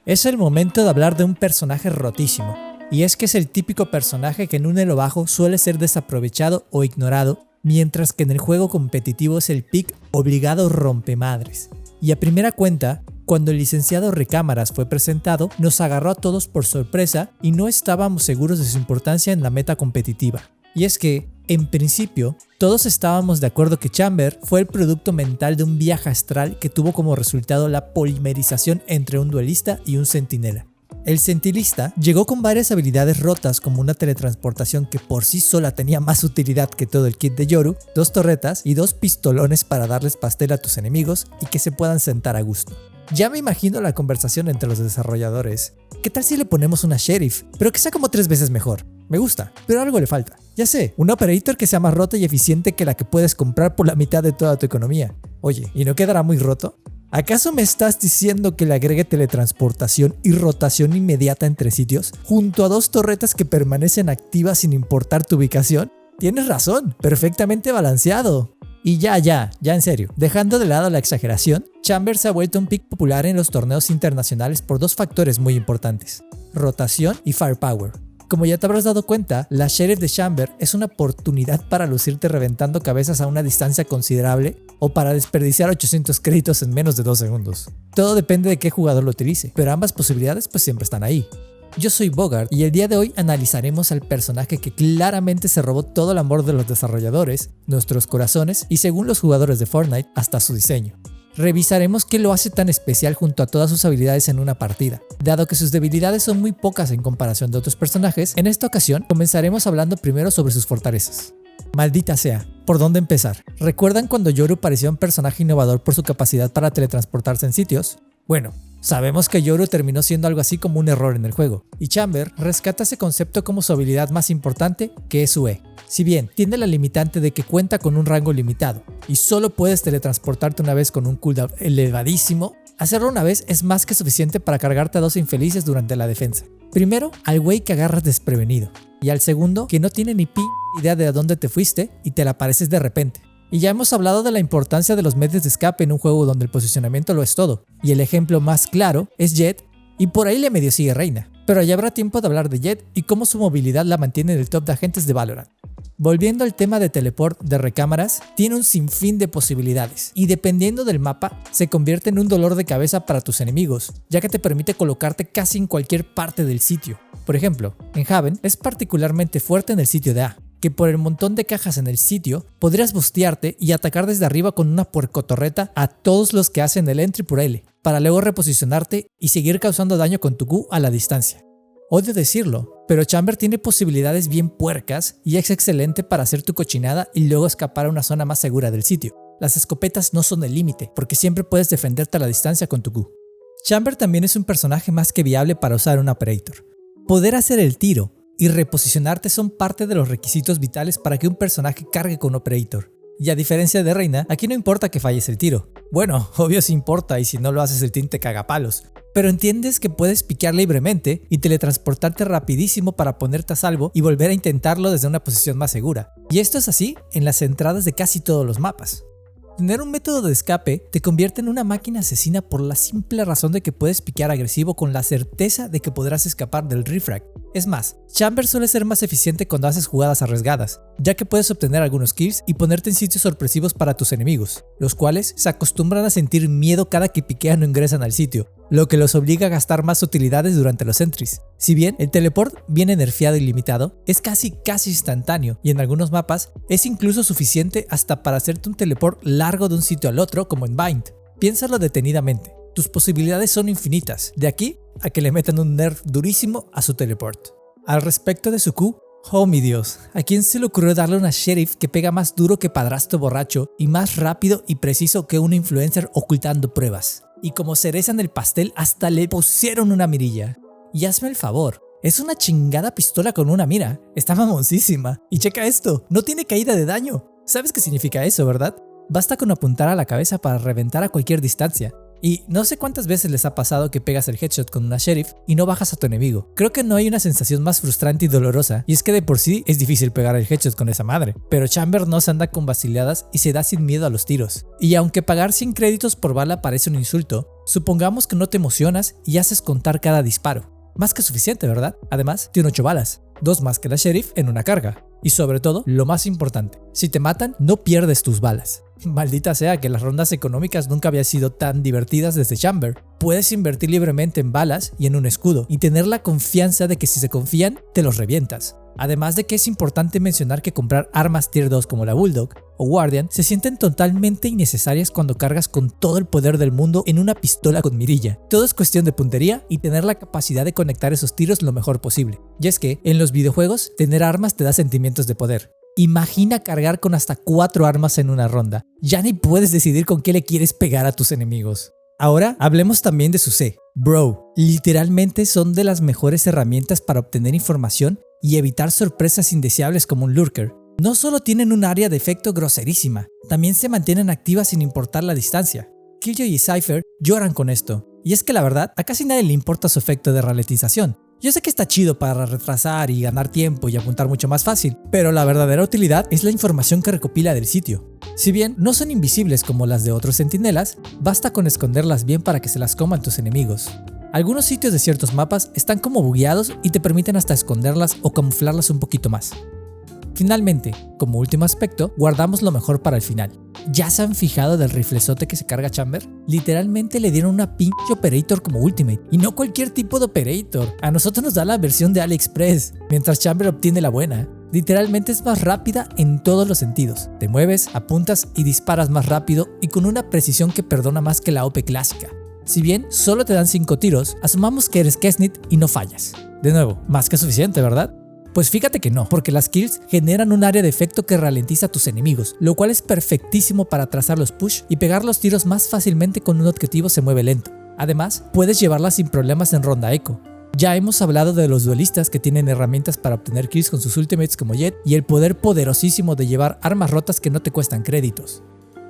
Es el momento de hablar de un personaje rotísimo, y es que es el típico personaje que en un elo bajo suele ser desaprovechado o ignorado, mientras que en el juego competitivo es el pick obligado rompemadres. Y a primera cuenta, cuando el licenciado Recámaras fue presentado, nos agarró a todos por sorpresa y no estábamos seguros de su importancia en la meta competitiva. Y es que, en principio, todos estábamos de acuerdo que Chamber fue el producto mental de un viaje astral que tuvo como resultado la polimerización entre un duelista y un centinela. El centilista llegó con varias habilidades rotas como una teletransportación que por sí sola tenía más utilidad que todo el kit de Yoru, 2 torretas y 2 pistolones para darles pastel a tus enemigos y que se puedan sentar a gusto. Ya me imagino la conversación entre los desarrolladores. ¿Qué tal si le ponemos una sheriff? Pero que sea como 3 veces mejor. Me gusta, pero algo le falta. Ya sé, un operator que sea más rota y eficiente que la que puedes comprar por la mitad de toda tu economía. Oye, ¿y no quedará muy roto? ¿Acaso me estás diciendo que le agregue teletransportación y rotación inmediata entre sitios, junto a 2 torretas que permanecen activas sin importar tu ubicación? Tienes razón, perfectamente balanceado. Y ya en serio, dejando de lado la exageración, Chamber se ha vuelto un pick popular en los torneos internacionales por 2 factores muy importantes: rotación y firepower. Como ya te habrás dado cuenta, la Sheriff de Chamber es una oportunidad para lucirte reventando cabezas a una distancia considerable o para desperdiciar 800 créditos en menos de 2 segundos. Todo depende de qué jugador lo utilice, pero ambas posibilidades pues siempre están ahí. Yo soy Bogart y el día de hoy analizaremos al personaje que claramente se robó todo el amor de los desarrolladores, nuestros corazones y según los jugadores de Fortnite, hasta su diseño. Revisaremos qué lo hace tan especial junto a todas sus habilidades en una partida. Dado que sus debilidades son muy pocas en comparación de otros personajes, en esta ocasión comenzaremos hablando primero sobre sus fortalezas. Maldita sea, ¿por dónde empezar? ¿Recuerdan cuando Yoru parecía un personaje innovador por su capacidad para teletransportarse en sitios? Bueno, sabemos que Yoru terminó siendo algo así como un error en el juego, y Chamber rescata ese concepto como su habilidad más importante, que es su E. Si bien tiene la limitante de que cuenta con un rango limitado, y solo puedes teletransportarte una vez con un cooldown elevadísimo, hacerlo una vez es más que suficiente para cargarte a 2 infelices durante la defensa. Primero, al güey que agarras desprevenido, y al segundo, que no tiene ni idea de a dónde te fuiste y te la apareces de repente. Y ya hemos hablado de la importancia de los medios de escape en un juego donde el posicionamiento lo es todo, y el ejemplo más claro es Jett, y por ahí le medio sigue Reina. Pero ya habrá tiempo de hablar de Jett y cómo su movilidad la mantiene en el top de agentes de Valorant. Volviendo al tema de teleport de Recámaras, tiene un sinfín de posibilidades y dependiendo del mapa se convierte en un dolor de cabeza para tus enemigos, ya que te permite colocarte casi en cualquier parte del sitio. Por ejemplo, en Haven es particularmente fuerte en el sitio de A, que por el montón de cajas en el sitio podrías bustearte y atacar desde arriba con una puercotorreta a todos los que hacen el entry por L, para luego reposicionarte y seguir causando daño con tu Q a la distancia. Odio decirlo, pero Chamber tiene posibilidades bien puercas y es excelente para hacer tu cochinada y luego escapar a una zona más segura del sitio. Las escopetas no son el límite, porque siempre puedes defenderte a la distancia con tu Q. Chamber también es un personaje más que viable para usar un operator. Poder hacer el tiro y reposicionarte son parte de los requisitos vitales para que un personaje cargue con operator. Y a diferencia de Reina, aquí no importa que falles el tiro. Bueno, obvio sí importa y si no lo haces el team te caga palos. Pero entiendes que puedes piquear libremente y teletransportarte rapidísimo para ponerte a salvo y volver a intentarlo desde una posición más segura. Y esto es así en las entradas de casi todos los mapas. Tener un método de escape te convierte en una máquina asesina por la simple razón de que puedes piquear agresivo con la certeza de que podrás escapar del refrag. Es más, Chamber suele ser más eficiente cuando haces jugadas arriesgadas, ya que puedes obtener algunos kills y ponerte en sitios sorpresivos para tus enemigos, los cuales se acostumbran a sentir miedo cada que piquean o ingresan al sitio, lo que los obliga a gastar más utilidades durante los entries. Si bien el teleport viene nerfeado y limitado, es casi instantáneo y en algunos mapas es incluso suficiente hasta para hacerte un teleport largo de un sitio al otro como en Bind. Piénsalo detenidamente, tus posibilidades son infinitas, de aquí a que le metan un nerf durísimo a su teleport. Al respecto de su Q, oh mi Dios, ¿a quién se le ocurrió darle una sheriff que pega más duro que padrastro borracho y más rápido y preciso que un influencer ocultando pruebas? Y como cereza en el pastel hasta le pusieron una mirilla. Y hazme el favor, es una chingada pistola con una mira, está mamoncísima. Y checa esto, no tiene caída de daño. ¿Sabes qué significa eso, verdad? Basta con apuntar a la cabeza para reventar a cualquier distancia. Y no sé cuántas veces les ha pasado que pegas el headshot con una sheriff y no bajas a tu enemigo. Creo que no hay una sensación más frustrante y dolorosa, y es que de por sí es difícil pegar el headshot con esa madre. Pero Chamber no se anda con vaciladas y se da sin miedo a los tiros. Y aunque pagar 100 créditos por bala parece un insulto, supongamos que no te emocionas y haces contar cada disparo. Más que suficiente, ¿verdad? Además, tiene 8 balas, 2 más que la sheriff en una carga. Y sobre todo, lo más importante, si te matan, no pierdes tus balas. Maldita sea que las rondas económicas nunca habían sido tan divertidas desde Chamber. Puedes invertir libremente en balas y en un escudo, y tener la confianza de que si se confían, te los revientas. Además de que es importante mencionar que comprar armas tier 2 como la Bulldog o Guardian se sienten totalmente innecesarias cuando cargas con todo el poder del mundo en una pistola con mirilla. Todo es cuestión de puntería y tener la capacidad de conectar esos tiros lo mejor posible. Y es que, en los videojuegos, tener armas te da sentimientos de poder. Imagina cargar con hasta 4 armas en una ronda. Ya ni puedes decidir con qué le quieres pegar a tus enemigos. Ahora hablemos también de su C. Bro, literalmente son de las mejores herramientas para obtener información y evitar sorpresas indeseables como un lurker. No solo tienen un área de efecto groserísima, también se mantienen activas sin importar la distancia. Killjoy y Cypher lloran con esto, y es que la verdad a casi nadie le importa su efecto de ralentización. Yo sé que está chido para retrasar y ganar tiempo y apuntar mucho más fácil, pero la verdadera utilidad es la información que recopila del sitio. Si bien no son invisibles como las de otros centinelas, basta con esconderlas bien para que se las coman tus enemigos. Algunos sitios de ciertos mapas están como bugueados y te permiten hasta esconderlas o camuflarlas un poquito más. Finalmente, como último aspecto, guardamos lo mejor para el final. ¿Ya se han fijado del riflezote que se carga Chamber? Literalmente le dieron una pinche operator como ultimate, y no cualquier tipo de operator. A nosotros nos da la versión de AliExpress, mientras Chamber obtiene la buena. Literalmente es más rápida en todos los sentidos. Te mueves, apuntas y disparas más rápido y con una precisión que perdona más que la OP clásica. Si bien solo te dan 5 tiros, asumamos que eres Kesnit y no fallas. De nuevo, más que suficiente, ¿verdad? Pues fíjate que no, porque las kills generan un área de efecto que ralentiza a tus enemigos, lo cual es perfectísimo para trazar los push y pegar los tiros más fácilmente cuando un objetivo se mueve lento. Además, puedes llevarlas sin problemas en ronda eco. Ya hemos hablado de los duelistas que tienen herramientas para obtener kills con sus ultimates como Jett y el poder poderosísimo de llevar armas rotas que no te cuestan créditos.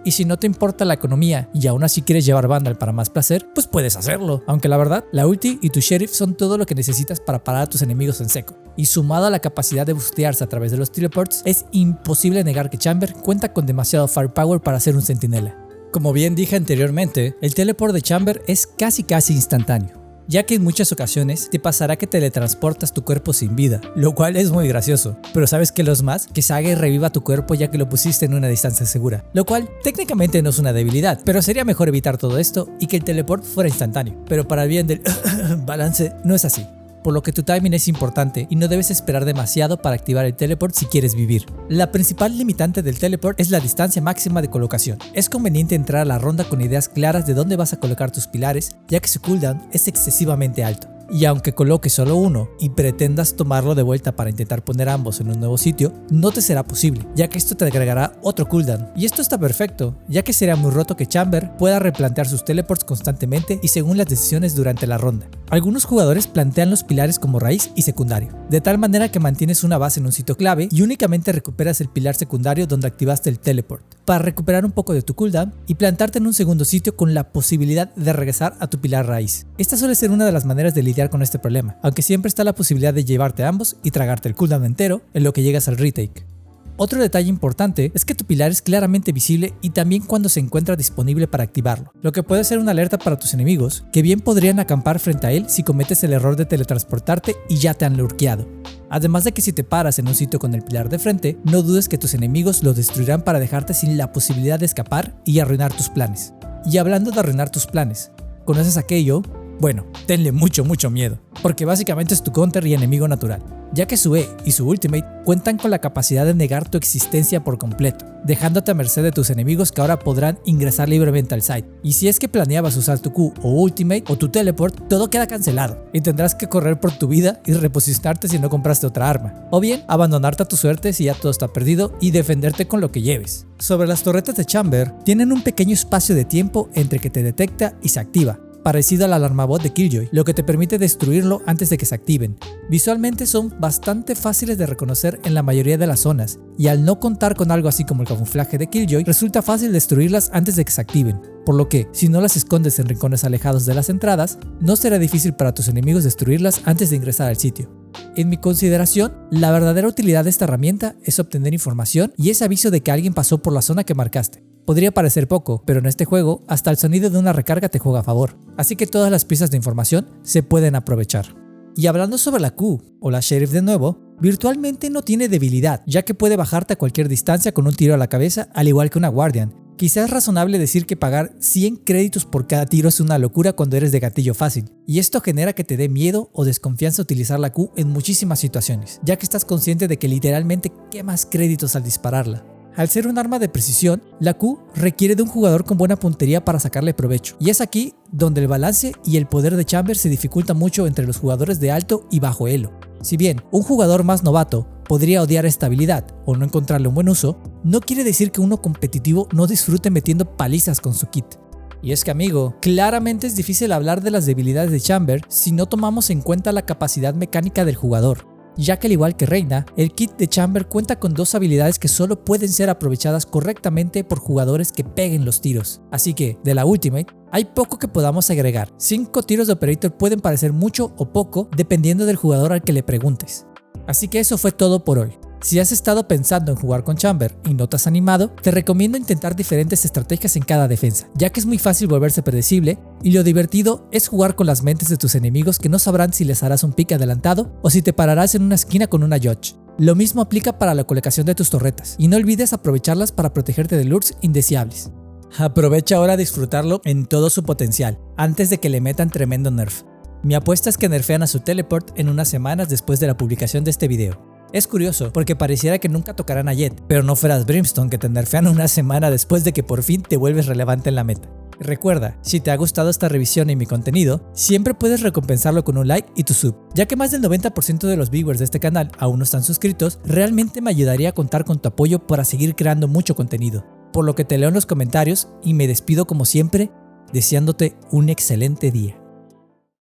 Y si no te importa la economía y aún así quieres llevar Vandal para más placer, pues puedes hacerlo. Aunque la verdad, la ulti y tu sheriff son todo lo que necesitas para parar a tus enemigos en seco. Y sumado a la capacidad de bustearse a través de los teleports, es imposible negar que Chamber cuenta con demasiado firepower para ser un centinela. Como bien dije anteriormente, el teleport de Chamber es casi instantáneo, ya que en muchas ocasiones te pasará que teletransportas tu cuerpo sin vida, lo cual es muy gracioso. Pero ¿sabes qué es más? Que Saga y reviva tu cuerpo ya que lo pusiste en una distancia segura, lo cual técnicamente no es una debilidad, pero sería mejor evitar todo esto y que el teleport fuera instantáneo. Pero para el bien del balance, no es así. Por lo que tu timing es importante y no debes esperar demasiado para activar el teleport si quieres vivir. La principal limitante del teleport es la distancia máxima de colocación. Es conveniente entrar a la ronda con ideas claras de dónde vas a colocar tus pilares, ya que su cooldown es excesivamente alto. Y aunque coloques solo uno y pretendas tomarlo de vuelta para intentar poner ambos en un nuevo sitio, no te será posible, ya que esto te agregará otro cooldown. Y esto está perfecto, ya que sería muy roto que Chamber pueda replantear sus teleports constantemente y según las decisiones durante la ronda. Algunos jugadores plantean los pilares como raíz y secundario, de tal manera que mantienes una base en un sitio clave y únicamente recuperas el pilar secundario donde activaste el teleport, para recuperar un poco de tu cooldown y plantarte en un segundo sitio con la posibilidad de regresar a tu pilar raíz. Esta suele ser una de las maneras de lidiar con este problema, aunque siempre está la posibilidad de llevarte ambos y tragarte el cooldown entero en lo que llegas al retake. Otro detalle importante es que tu pilar es claramente visible y también cuando se encuentra disponible para activarlo, lo que puede ser una alerta para tus enemigos, que bien podrían acampar frente a él si cometes el error de teletransportarte y ya te han lurkeado. Además de que si te paras en un sitio con el pilar de frente, no dudes que tus enemigos lo destruirán para dejarte sin la posibilidad de escapar y arruinar tus planes. Y hablando de arruinar tus planes, ¿conoces a Keiyo? Bueno, tenle mucho miedo, porque básicamente es tu counter y enemigo natural, ya que su E y su ultimate cuentan con la capacidad de negar tu existencia por completo, dejándote a merced de tus enemigos que ahora podrán ingresar libremente al site. Y si es que planeabas usar tu Q o ultimate o tu teleport, todo queda cancelado y tendrás que correr por tu vida y reposicionarte si no compraste otra arma, o bien abandonarte a tu suerte si ya todo está perdido y defenderte con lo que lleves. Sobre las torretas de Chamber, tienen un pequeño espacio de tiempo entre que te detecta y se activa, parecido al alarmabot de Killjoy, lo que te permite destruirlo antes de que se activen. Visualmente son bastante fáciles de reconocer en la mayoría de las zonas, y al no contar con algo así como el camuflaje de Killjoy, resulta fácil destruirlas antes de que se activen, por lo que, si no las escondes en rincones alejados de las entradas, no será difícil para tus enemigos destruirlas antes de ingresar al sitio. En mi consideración, la verdadera utilidad de esta herramienta es obtener información y ese aviso de que alguien pasó por la zona que marcaste. Podría parecer poco, pero en este juego hasta el sonido de una recarga te juega a favor, así que todas las piezas de información se pueden aprovechar. Y hablando sobre la Q, o la Sheriff de nuevo, virtualmente no tiene debilidad, ya que puede bajarte a cualquier distancia con un tiro a la cabeza, al igual que una Guardian. Quizás es razonable decir que pagar 100 créditos por cada tiro es una locura cuando eres de gatillo fácil, y esto genera que te dé miedo o desconfianza utilizar la Q en muchísimas situaciones, ya que estás consciente de que literalmente quemas créditos al dispararla. Al ser un arma de precisión, la Q requiere de un jugador con buena puntería para sacarle provecho, y es aquí donde el balance y el poder de Chamber se dificulta mucho entre los jugadores de alto y bajo elo. Si bien un jugador más novato podría odiar esta habilidad o no encontrarle un buen uso, no quiere decir que uno competitivo no disfrute metiendo palizas con su kit. Y es que amigo, claramente es difícil hablar de las debilidades de Chamber si no tomamos en cuenta la capacidad mecánica del jugador, ya que al igual que Reyna, el kit de Chamber cuenta con dos habilidades que solo pueden ser aprovechadas correctamente por jugadores que peguen los tiros. Así que, de la Ultimate, hay poco que podamos agregar. 5 tiros de Operator pueden parecer mucho o poco dependiendo del jugador al que le preguntes. Así que eso fue todo por hoy. Si has estado pensando en jugar con Chamber y no te has animado, te recomiendo intentar diferentes estrategias en cada defensa, ya que es muy fácil volverse predecible y lo divertido es jugar con las mentes de tus enemigos que no sabrán si les harás un pick adelantado o si te pararás en una esquina con una Judge. Lo mismo aplica para la colocación de tus torretas y no olvides aprovecharlas para protegerte de lurks indeseables. Aprovecha ahora a disfrutarlo en todo su potencial, antes de que le metan tremendo nerf. Mi apuesta es que nerfean a su teleport en unas semanas después de la publicación de este video. Es curioso porque pareciera que nunca tocarán a Jet, pero no fueras Brimstone que te nerfean una semana después de que por fin te vuelves relevante en la meta. Recuerda, si te ha gustado esta revisión y mi contenido, siempre puedes recompensarlo con un like y tu sub, ya que más del 90% de los viewers de este canal aún no están suscritos, realmente me ayudaría a contar con tu apoyo para seguir creando mucho contenido. Por lo que te leo en los comentarios y me despido como siempre, deseándote un excelente día.